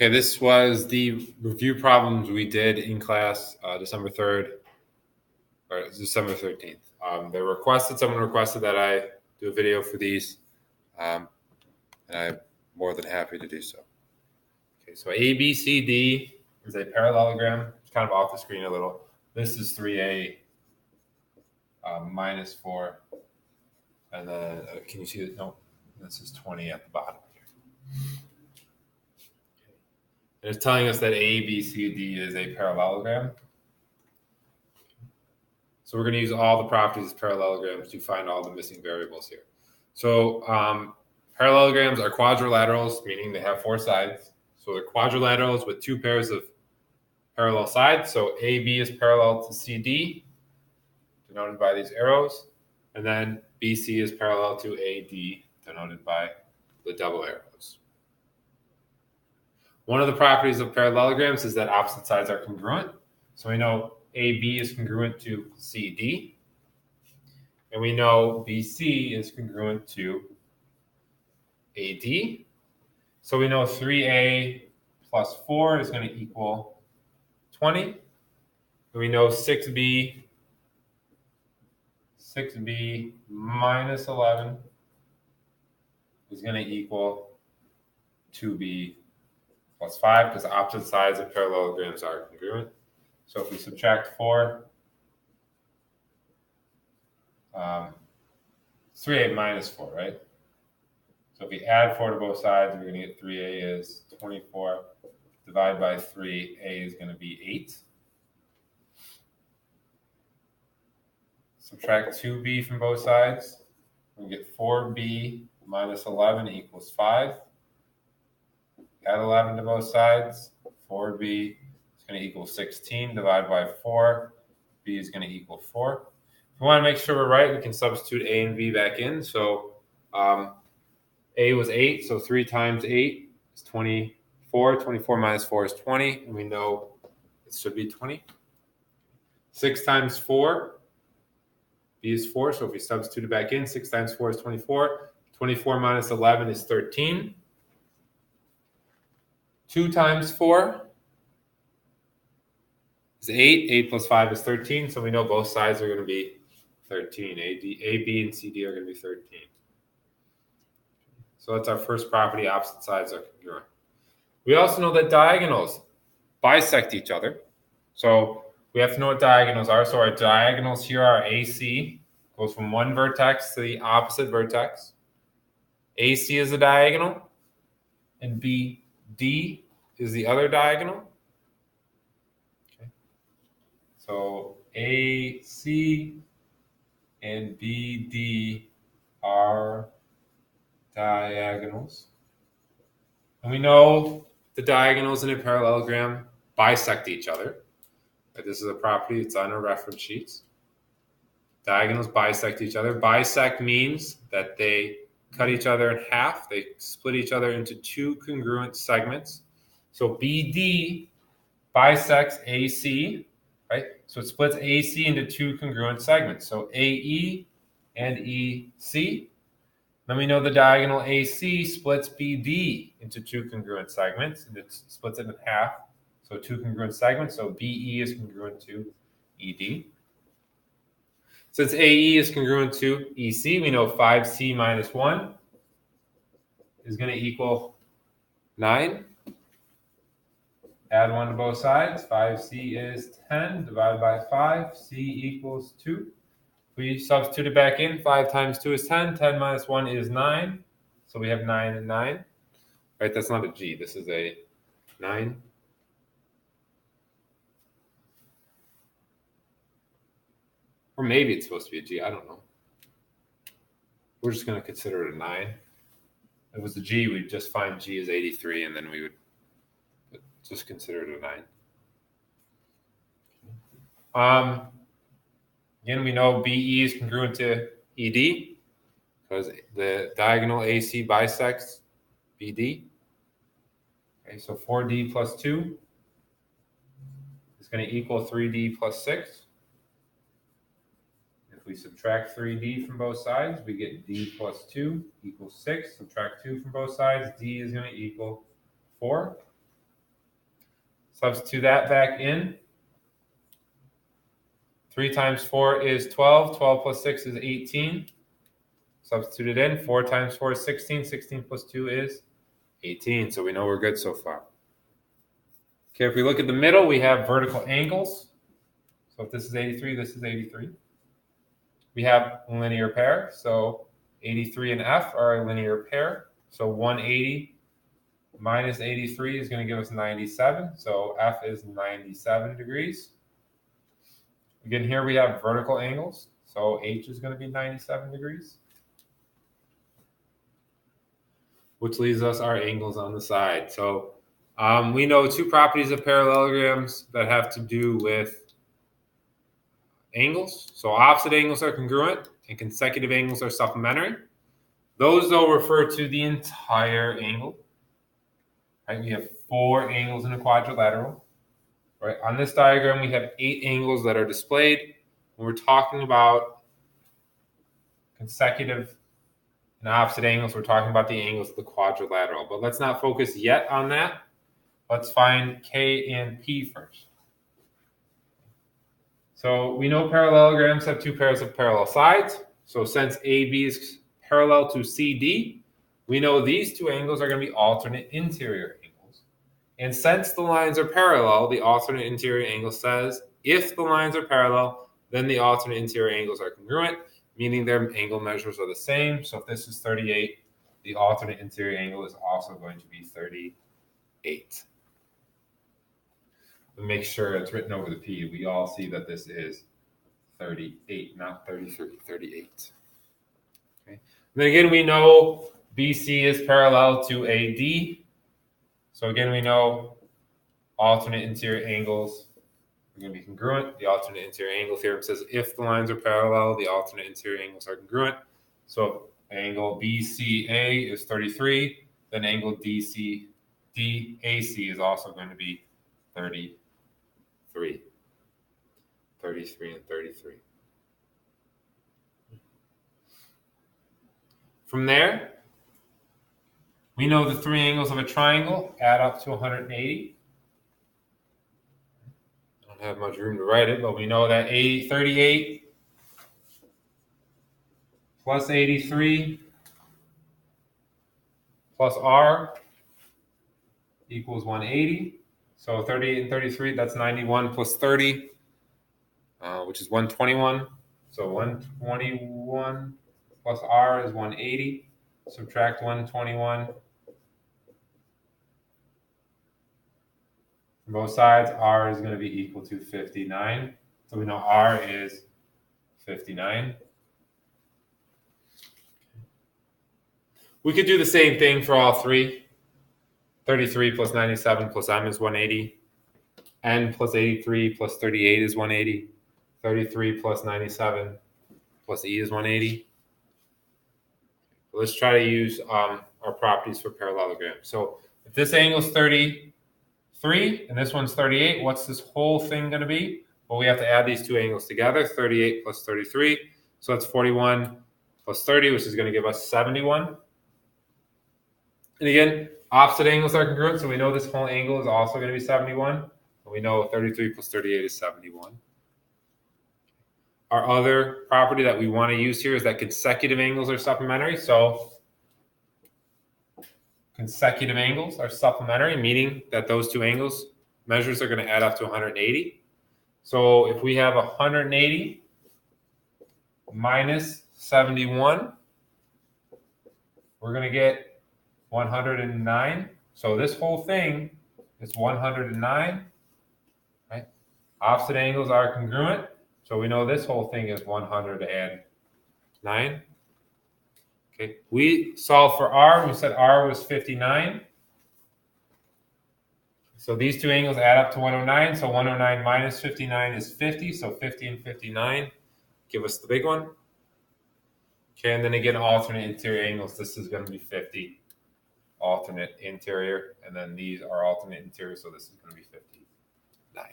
Okay, this was the review problems we did in class December 3rd or December 13th. Someone requested that I do a video for these, and I'm more than happy to do so. Okay, so ABCD is a parallelogram. It's kind of off the screen a little. This is 3A minus 4. And then, can you see it? No, this is 20 at the bottom here. And it's telling us that ABCD is a parallelogram. So we're going to use all the properties of parallelograms to find all the missing variables here. So parallelograms are quadrilaterals, meaning they have 4 sides. So they're quadrilaterals with 2 pairs of parallel sides. So AB is parallel to CD, denoted by these arrows. And then BC is parallel to AD, denoted by the double arrows. One of the properties of parallelograms is that opposite sides are congruent. So we know AB is congruent to CD. And we know BC is congruent to AD. So we know 3A plus 4 is going to equal 20. And we know 6B minus 11 is going to equal 2B plus 5, because the opposite sides of parallelograms are congruent. So if we subtract 4, 3A minus 4, right? So if we add 4 to both sides, we're going to get 3A is 24. Divide by 3, A is going to be 8. Subtract 2B from both sides. We get 4B minus 11 equals 5. Add 11 to both sides. 4B is going to equal 16. Divide by 4. B is going to equal 4. If we want to make sure we're right, we can substitute A and B back in. So A was 8, so 3 times 8 is 24. 24 minus 4 is 20, and we know it should be 20. 6 times 4, B is 4, so if we substitute it back in, 6 times 4 is 24. 24 minus 11 is 13. 2 times 4 is 8. 8 plus 5 is 13, so we know both sides are going to be 13. A, B, and CD are going to be 13. So that's our first property, opposite sides are congruent. We also know that diagonals bisect each other. So we have to know what diagonals are. So our diagonals here are AC, goes from one vertex to the opposite vertex. AC is the diagonal, and BD is the other diagonal. Okay. So AC and BD are diagonals. And we know the diagonals in a parallelogram bisect each other. This is a property, it's on our reference sheets. Diagonals bisect each other. Bisect means that they cut each other in half. They split each other into 2 congruent segments. So BD bisects AC, right? So it splits AC into 2 congruent segments. So AE and EC. Then we know the diagonal AC splits BD into 2 congruent segments, and it splits it in half. So 2 congruent segments. So BE is congruent to ED. Since AE is congruent to EC, we know 5C minus 1 is going to equal 9. Add 1 to both sides. 5C is 10. Divided by 5. C equals 2. We substitute it back in. 5 times 2 is 10. 10 minus 1 is 9. So we have 9 and 9. Right, that's not a G. This is a 9. Or maybe it's supposed to be a G. I don't know. We're just going to consider it a 9. If it was a G, we'd just find G is 83, and then we would just consider it a 9. Again, we know BE is congruent to ED because the diagonal AC bisects BD. Okay, so 4D plus 2 is going to equal 3D plus 6. If we subtract 3D from both sides, we get D plus 2 equals 6. Subtract 2 from both sides, D is going to equal 4. Substitute that back in. 3 times 4 is 12. 12 plus 6 is 18. Substitute it in. 4 times 4 is 16. 16 plus 2 is 18. So we know we're good so far. Okay, if we look at the middle, we have vertical angles. So if this is 83, this is 83. We have a linear pair. So 83 and F are a linear pair. So 180 minus 83 is going to give us 97. So F is 97 degrees. Again, here we have vertical angles. So H is going to be 97 degrees. Which leaves us our angles on the side. So we know two properties of parallelograms that have to do with angles. So opposite angles are congruent and consecutive angles are supplementary. Those, though, refer to the entire angle. Right? We have 4 angles in a quadrilateral. Right? On this diagram, we have 8 angles that are displayed. When we're talking about consecutive and opposite angles, we're talking about the angles of the quadrilateral. But let's not focus yet on that. Let's find K and P first. So we know parallelograms have 2 pairs of parallel sides. So since AB is parallel to CD, we know these 2 angles are going to be alternate interior angles. And since the lines are parallel, the alternate interior angle says if the lines are parallel, then the alternate interior angles are congruent, meaning their angle measures are the same. So if this is 38, the alternate interior angle is also going to be 38. Make sure it's written over the P. We all see that this is 38, not 33, 38. Okay. And then again, we know BC is parallel to AD. So again, we know alternate interior angles are going to be congruent. The alternate interior angle theorem says if the lines are parallel, the alternate interior angles are congruent. So if angle BCA is 33, then angle DAC is also going to be 33. 33 and 33. From there, we know the 3 angles of a triangle add up to 180. I don't have much room to write it, but we know that 38 plus 83 plus R equals 180. So 38 and 33, that's 91 plus 30, which is 121. So 121 plus R is 180. Subtract 121 from both sides. R is going to be equal to 59. So we know R is 59. We could do the same thing for all 3. 33 plus 97 plus M is 180. N plus 83 plus 38 is 180. 33 plus 97 plus E is 180. Let's try to use our properties for parallelogram. So if this angle is 33 and this one's 38, what's this whole thing going to be? Well, we have to add these 2 angles together, 38 plus 33. So that's 41 plus 30, which is going to give us 71. And again, opposite angles are congruent, so we know this whole angle is also going to be 71. And we know 33 plus 38 is 71. Our other property that we want to use here is that consecutive angles are supplementary. So consecutive angles are supplementary, meaning that those 2 angles measures are going to add up to 180. So if we have 180 minus 71, we're going to get 109. So this whole thing is 109. Right? Opposite angles are congruent. So we know this whole thing is 109. Okay. We solved for R. We said R was 59. So these 2 angles add up to 109. So 109 minus 59 is 50. So 50 and 59 give us the big one. Okay, and then again, alternate interior angles. This is going to be 50. Alternate interior, and then these are alternate interior, so this is going to be 59.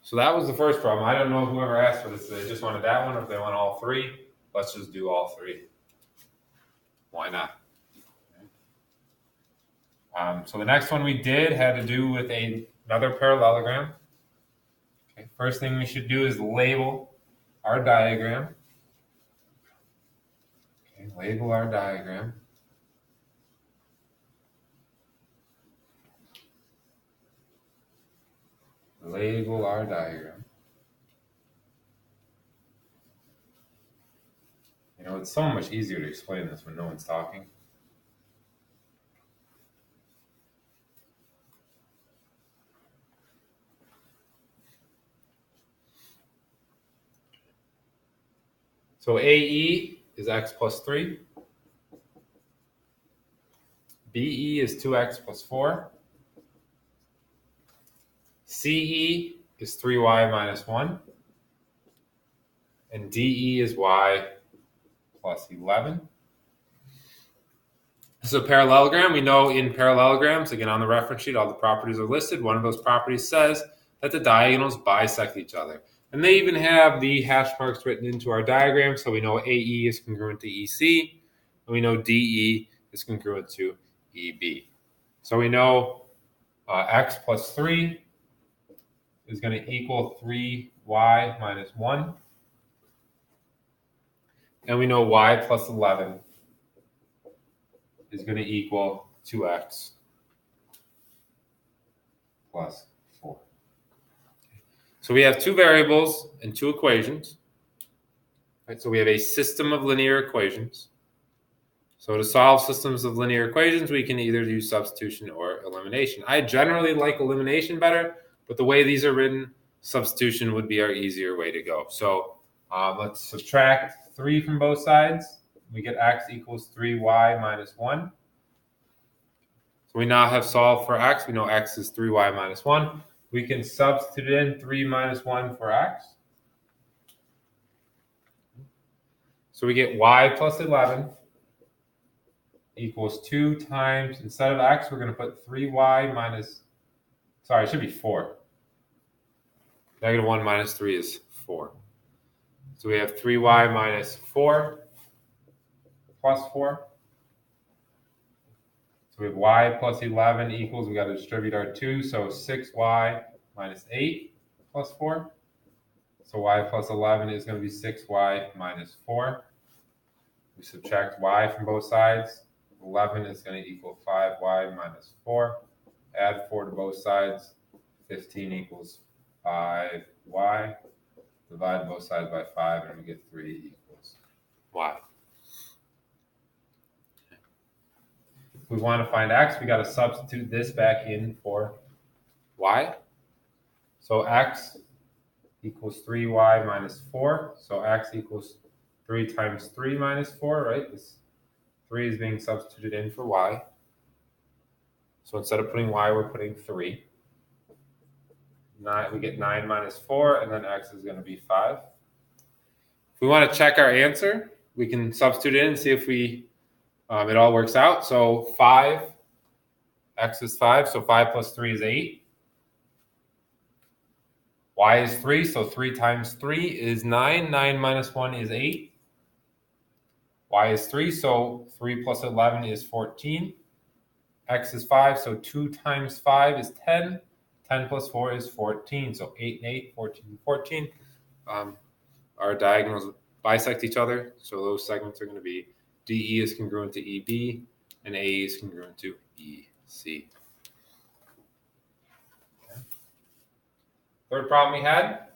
So that was the first problem. I don't know whoever asked for this. They just wanted that one, or if they want all 3. Let's just do all 3. Why not? So the next one we did had to do with another parallelogram. Okay, first thing we should do is label our diagram. Okay, label our diagram. Label our diagram. You know, it's so much easier to explain this when no one's talking. So AE is x plus 3. BE is 2x plus 4. CE is 3y minus 1. And DE is y plus 11. So parallelogram, we know in parallelograms, again on the reference sheet, all the properties are listed. One of those properties says that the diagonals bisect each other. And they even have the hash marks written into our diagram, so we know AE is congruent to EC, and we know DE is congruent to EB. So we know x plus 3 is going to equal 3y minus 1. And we know y plus 11 is going to equal 2x plus 4. So we have two variables and two equations. Right? So we have a system of linear equations. So to solve systems of linear equations, we can either use substitution or elimination. I generally like elimination better, but the way these are written, substitution would be our easier way to go. So let's subtract 3 from both sides. We get x equals 3y minus 1. So we now have solved for x. We know x is 3y minus 1. We can substitute in 3 minus 1 for x. So we get y plus 11 equals 2 times, instead of x, we're going to put 3y minus, sorry, it should be 4. Negative 1 minus 3 is 4. So we have 3y minus 4 plus 4. So we have y plus 11 equals, we got to distribute our 2, so 6y minus 8 plus 4. So y plus 11 is going to be 6y minus 4. We subtract y from both sides. 11 is going to equal 5y minus 4. Add 4 to both sides. 15 equals 5y. Divide both sides by 5, and we get 3 equals y. If we want to find x, we got to substitute this back in for y. So x equals 3y minus 4. So x equals 3 times 3 minus 4, right? This 3 is being substituted in for y. So instead of putting y, we're putting 3. We get 9 minus 4, and then x is going to be 5. If we want to check our answer, we can substitute in and see if it all works out. So 5, x is 5, so 5 plus 3 is 8. Y is 3, so 3 times 3 is 9. 9 minus 1 is 8. Y is 3, so 3 plus 11 is 14. X is 5, so 2 times 5 is 10. 10 plus 4 is 14, so 8 and 8, 14 and 14. Our diagonals bisect each other, so those segments are going to be DE is congruent to EB, and AE is congruent to EC. Okay. Third problem we had,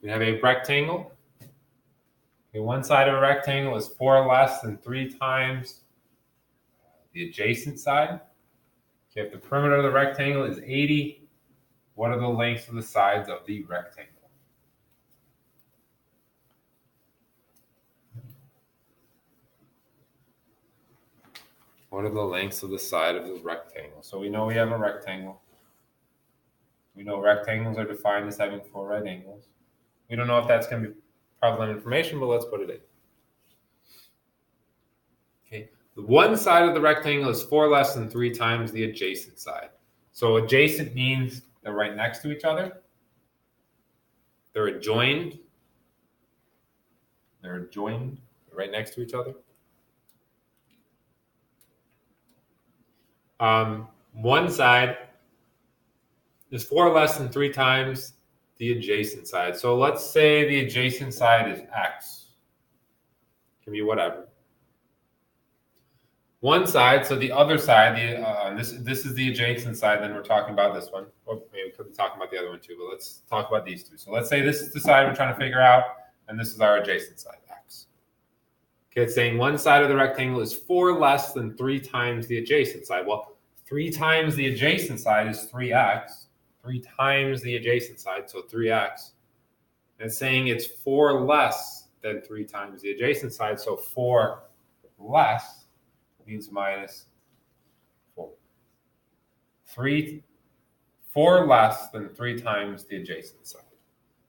we have a rectangle. Okay, one side of a rectangle is 4 less than 3 times the adjacent side. Okay, if the perimeter of the rectangle is 80, what are the lengths of the sides of the rectangle? What are the lengths of the side of the rectangle? So we know we have a rectangle. We know rectangles are defined as having 4 right angles. We don't know if that's going to be prevalent information, but let's put it in. Okay, the one side of the rectangle is 4 less than 3 times the adjacent side. So adjacent means they're right next to each other. They're adjoined. They're right next to each other. One side is 4 less than 3 times the adjacent side. So let's say the adjacent side is x. It can be whatever. One side, so the other side, this is the adjacent side, then we're talking about this one. Or maybe we could be talking about the other one too, but let's talk about these two. So let's say this is the side we're trying to figure out, and this is our adjacent side, x. Okay, it's saying one side of the rectangle is 4 less than 3 times the adjacent side. Well, 3 times the adjacent side is 3x. 3 times the adjacent side, so 3x. And it's saying it's 4 less than 3 times the adjacent side, so 4 less means minus 4. 4 less than 3 times the adjacent side.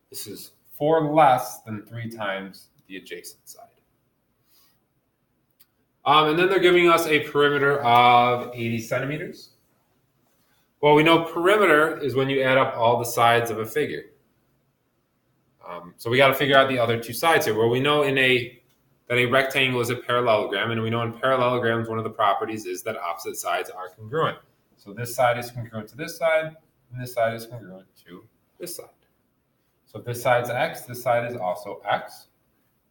This is 4 less than 3 times the adjacent side. And then they're giving us a perimeter of 80 centimeters. Well, we know perimeter is when you add up all the sides of a figure. So we got to figure out the other two sides here. Well, we know that a rectangle is a parallelogram, and we know in parallelograms one of the properties is that opposite sides are congruent. So this side is congruent to this side, and this side is congruent to this side. So if this side's x, this side is also x.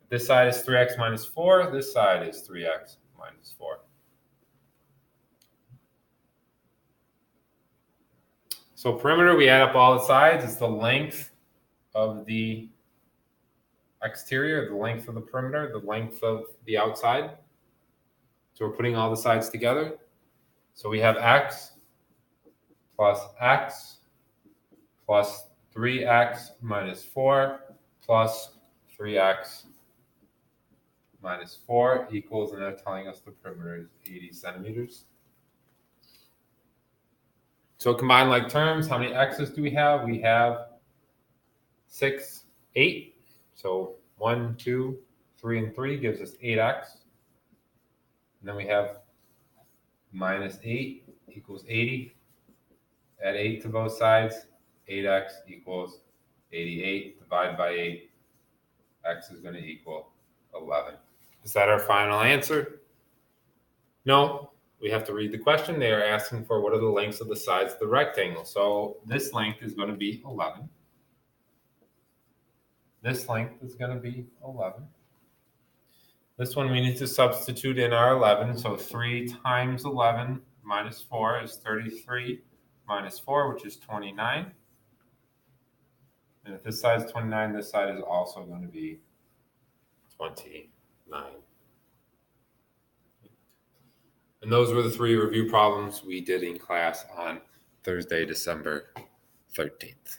If this side is 3x minus 4, this side is 3x minus 4. So perimeter, we add up all the sides. It's the length of the exterior, the length of the perimeter, the length of the outside. So we're putting all the sides together. So we have x plus 3x minus 4 plus 3x minus 4 equals, and they're telling us the perimeter is 80 centimeters. So combined like terms, how many x's do we have? We have 6, 8. So 1, 2, 3, and 3 gives us 8x. And then we have minus 8 equals 80. Add 8 to both sides. 8x equals 88. Divide by 8. X is going to equal 11. Is that our final answer? No. We have to read the question. They are asking for what are the lengths of the sides of the rectangle. So this length is going to be 11. This length is going to be 11. This one we need to substitute in our 11. So 3 times 11 minus 4 is 33 minus 4, which is 29. And if this side is 29, this side is also going to be 29. And those were the 3 review problems we did in class on Thursday, December 13th.